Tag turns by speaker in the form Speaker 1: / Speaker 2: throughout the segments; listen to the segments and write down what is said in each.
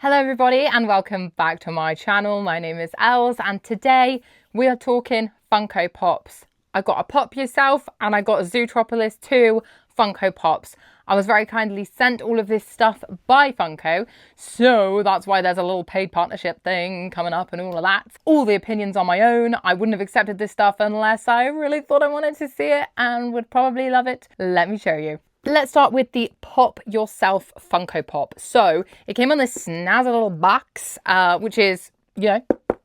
Speaker 1: Hello everybody and welcome back to my channel. My name is Els and today we are talking Funko Pops. I got a Pop Yourself and I got a Zootropolis 2 Funko Pops. I was very kindly sent all of this stuff by Funko, so that's why there's a little paid partnership thing coming up and all of that. All the opinions on my own. I wouldn't have accepted this stuff unless I really thought I wanted to see it and would probably love it. Let me show you. Let's start with the Pop Yourself Funko Pop. So it came on this snazzy little box, which is,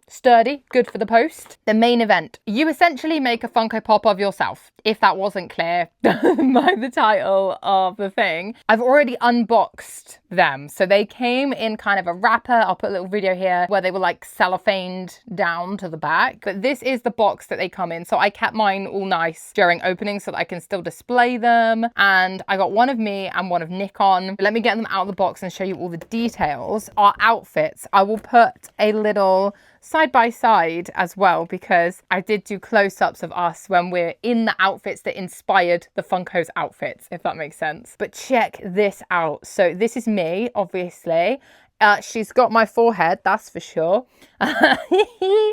Speaker 1: sturdy, good for the post. The main event. You essentially make a Funko Pop of yourself, if that wasn't clear by the title of the thing. I've already unboxed them. So they came in kind of a wrapper. I'll put a little video here where they were like cellophaned down to the back. But this is the box that they come in. So I kept mine all nice during opening so that I can still display them. And I got one of me and one of Nikon. Let me get them out of the box and show you all the details. Our outfits, I will put a little side by side as well, because I did do close-ups of us when we're in the outfits that inspired the Funko's outfits, if that makes sense. But check this out. So this is me, obviously. She's got my forehead, that's for sure.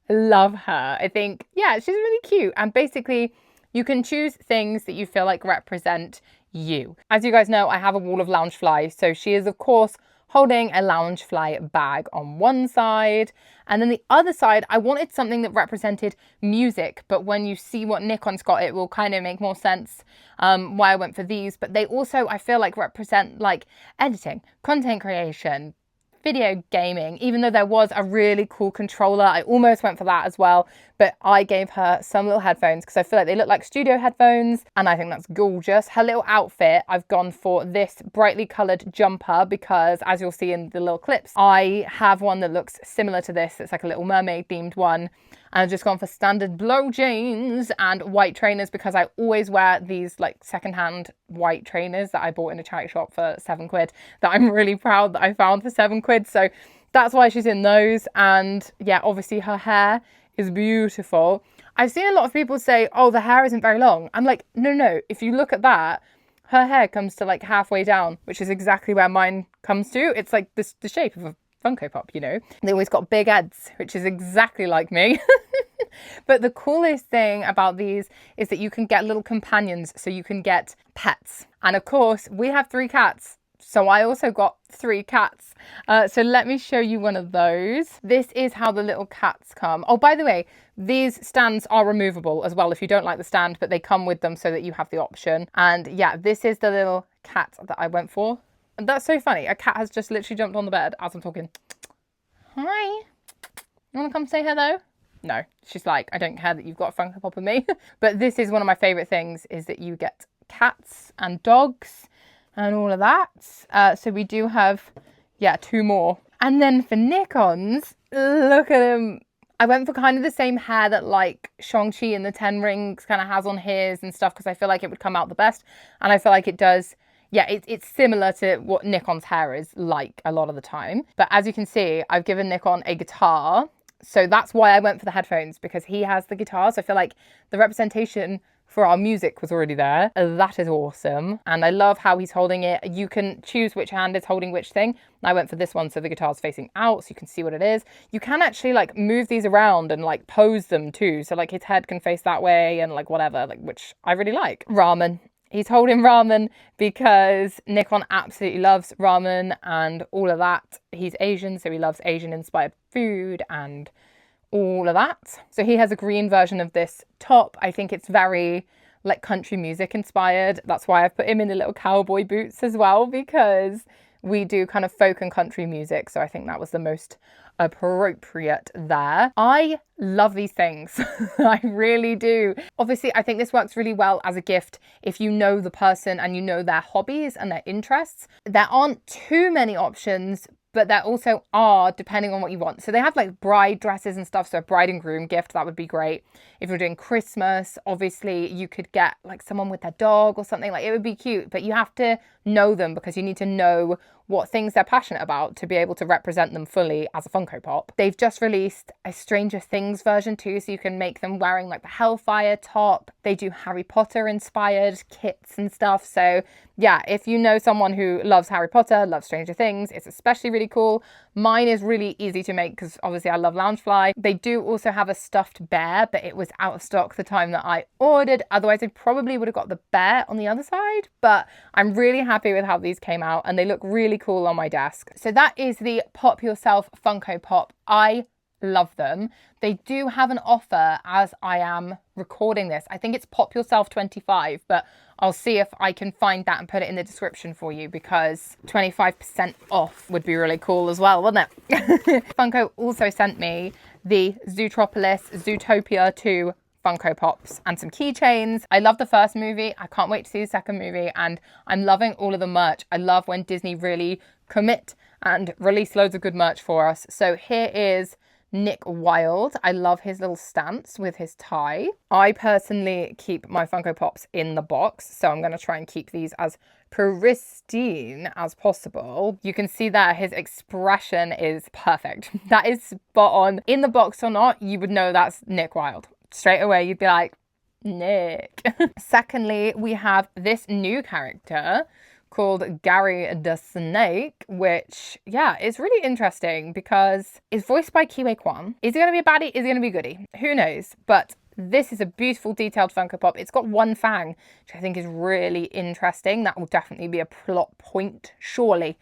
Speaker 1: Love her. I think, yeah, she's really cute. And basically, you can choose things that you feel like represent you. As you guys know, I have a wall of Loungefly. So she is, of course, holding a Loungefly bag on one side. And then the other side, I wanted something that represented music. But when you see what Nikon's got, it will kind of make more sense why I went for these. But they also, I feel like, represent like editing, content creation, video gaming. Even though there was a really cool controller, I almost went for that as well, but I gave her some little headphones because I feel like they look like studio headphones and I think that's gorgeous. Her little outfit, I've gone for this brightly coloured jumper because, as you'll see in the little clips, I have one that looks similar to this. It's like a Little Mermaid themed one. And I've just gone for standard blow jeans and white trainers because I always wear these like secondhand white trainers that I bought in a charity shop for £7 that I'm really proud that I found for £7. So that's why she's in those. And yeah, obviously her hair is beautiful. I've seen a lot of people say, oh, the hair isn't very long. I'm like, no. If you look at that, her hair comes to like halfway down, which is exactly where mine comes to. It's like the shape of a Funko Pop, you know. They always got big heads, which is exactly like me. But the coolest thing about these is that you can get little companions, so you can get pets. And of course, we have 3 cats. So I also got 3 cats. So let me show you one of those. This is how the little cats come. Oh, by the way, these stands are removable as well if you don't like the stand, but they come with them so that you have the option. And yeah, this is the little cat that I went for. And that's so funny. A cat has just literally jumped on the bed as I'm talking. Hi. You want to come say hello? No. She's like, I don't care that you've got a Funko Pop of me. But this is one of my favourite things, is that you get cats and dogs and all of that. So we do have, 2 more. And then for Nikon's, look at him. I went for kind of the same hair that like Shang-Chi in the 10 Rings kind of has on his and stuff, because I feel like it would come out the best. And I feel like it does. Yeah, it's similar to what Nikon's hair is like a lot of the time. But as you can see, I've given Nikon a guitar. So that's why I went for the headphones, because he has the guitar. So I feel like the representation for our music was already there. That is awesome. And I love how he's holding it. You can choose which hand is holding which thing. I went for this one so the guitar's facing out so you can see what it is. You can actually like move these around and like pose them too. So like his head can face that way and like whatever, like, which I really like. Ramen. He's holding ramen because Nikon absolutely loves ramen and all of that. He's Asian, so he loves Asian-inspired food and all of that. So he has a green version of this top. I think it's very like country music inspired. That's why I've put him in the little cowboy boots as well, because we do kind of folk and country music. So I think that was the most appropriate there. I love these things. I really do. Obviously, I think this works really well as a gift if you know the person and you know their hobbies and their interests. There aren't too many options, but there also are, depending on what you want. So they have like bride dresses and stuff. So a bride and groom gift, that would be great. If you're doing Christmas, obviously you could get like someone with their dog or something. Like, it would be cute, but you have to know them, because you need to know what things they're passionate about to be able to represent them fully as a Funko Pop. They've just released a Stranger Things version too, so you can make them wearing like the Hellfire top. They do Harry Potter inspired kits and stuff. So yeah, if you know someone who loves Harry Potter, loves Stranger Things, it's especially really cool. Mine is really easy to make because obviously I love Loungefly. They do also have a stuffed bear, but it was out of stock the time that I ordered. Otherwise, I probably would have got the bear on the other side, but I'm really happy with how these came out and they look really cool on my desk. So that is the Pop Yourself Funko Pop. I love them. They do have an offer as I am recording this. I think it's Pop Yourself 25, but I'll see if I can find that and put it in the description for you because 25% off would be really cool as well, wouldn't it? Funko also sent me the Zootropolis Zootopia 2 Funko Pops and some keychains. I love the first movie. I can't wait to see the second movie, and I'm loving all of the merch. I love when Disney really commit and release loads of good merch for us. So here is Nick Wilde. I love his little stance with his tie. I personally keep my Funko Pops in the box, so I'm going to try and keep these as pristine as possible. You can see that his expression is perfect. That is spot on. In the box or not, you would know that's Nick Wilde. Straight away, you'd be like, Nick. Secondly, we have this new character called Gary the Snake, which, yeah, is really interesting because it's voiced by Kiwi Kwan. Is he going to be a baddie? Is he going to be a goodie? Who knows? But this is a beautiful detailed Funko Pop. It's got one fang, which I think is really interesting. That will definitely be a plot point, surely.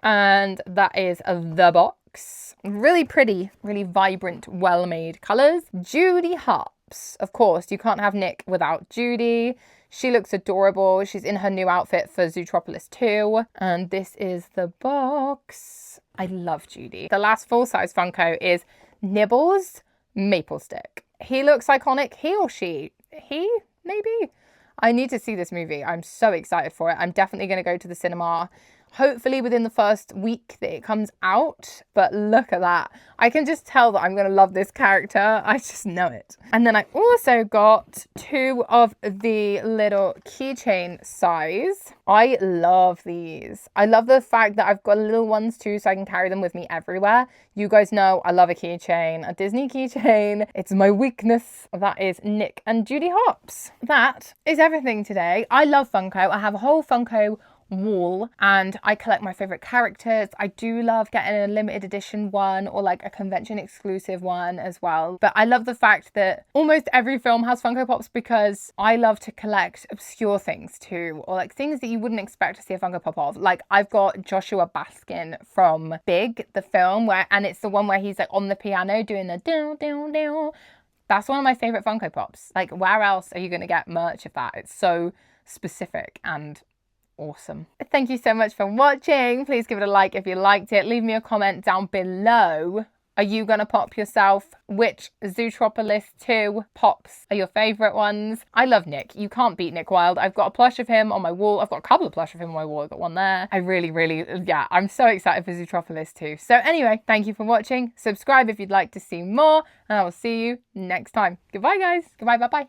Speaker 1: And that is the box. Really pretty, really vibrant, well-made colours. Judy Hopps. Of course, you can't have Nick without Judy. She looks adorable. She's in her new outfit for Zootropolis 2. And this is the box. I love Judy. The last full-size Funko is Nibbles Maple Stick. He looks iconic. He or she? He? Maybe? I need to see this movie. I'm so excited for it. I'm definitely going to go to the cinema. Hopefully within the first week that it comes out. But look at that. I can just tell that I'm going to love this character. I just know it. And then I also got 2 of the little keychain size. I love these. I love the fact that I've got little ones too, so I can carry them with me everywhere. You guys know I love a keychain, a Disney keychain. It's my weakness. That is Nick and Judy Hopps. That is everything today. I love Funko. I have a whole Funko wall and I collect my favorite characters. I do love getting a limited edition one or like a convention exclusive one as well. But I love the fact that almost every film has Funko Pops because I love to collect obscure things too, or like things that you wouldn't expect to see a Funko Pop of. Like I've got Joshua Baskin from Big, the film, and it's the one where he's like on the piano doing the down down down. That's one of my favorite Funko Pops. Like where else are you going to get merch of that? It's so specific and awesome. Thank you so much for watching. Please give it a like if you liked it. Leave me a comment down below. Are you going to pop yourself? Which Zootropolis 2 pops are your favourite ones? I love Nick. You can't beat Nick Wilde. I've got a plush of him on my wall. I've got a couple of plush of him on my wall. I've got one there. I really, yeah, I'm so excited for Zootropolis 2. So anyway, thank you for watching. Subscribe if you'd like to see more, and I will see you next time. Goodbye, guys. Goodbye, bye-bye.